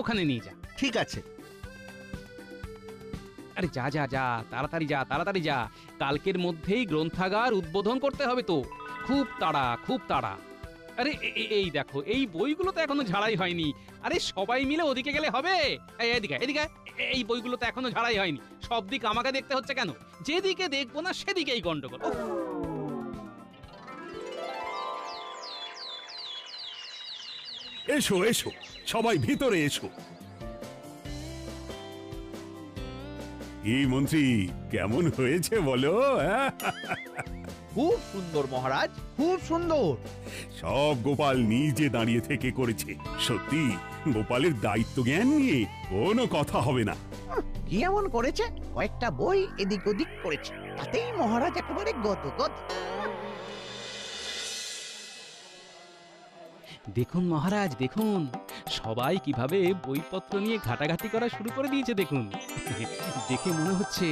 ওখানে নিয়ে যা। ঠিক আছে। আরে যা যা যা, তাড়াতাড়ি যা, তাড়াতাড়ি যা। কালকের মধ্যেই গ্রন্থাগার উদ্বোধন করতে হবে তো। খুব তাড়া, খুব তাড়া। আরে এই দেখো, এই বইগুলো তো এখনো ঝাড়াই হয়নি। আরে সবাই মিলে ওদিকে গেলে হবে? এদিকে এদিকে, এই বইগুলো তো এখনো ঝাড়াই হয়নি। সব দিক আমাকে দেখতে হচ্ছে কেন? যেদিকে দেখবো না সেদিকেই গন্ডগোল। উফ! এসো এসো, সবাই ভিতরে এসো। এই মন্ত্রী, কেমন হয়েছে বলো? খুব সুন্দর মহারাজ, খুব সুন্দর। সব গোপাল নিজে দাঁড়িয়ে থেকে করেছে। সত্যি গোপালের দায়িত্ব জ্ঞান নিয়ে কোনো কথা হবে না। কি এমন করেছে? কয়েকটা বই এদিক ওদিক করেছে, তাতেই মহারাজ একেবারে গদগদ। দেখুন মহারাজ, দেখুন সবাই কিভাবে বইপত্র নিয়ে ঘাটাঘাটি করা শুরু করে দিয়েছে। দেখুন, দেখে মনে হচ্ছে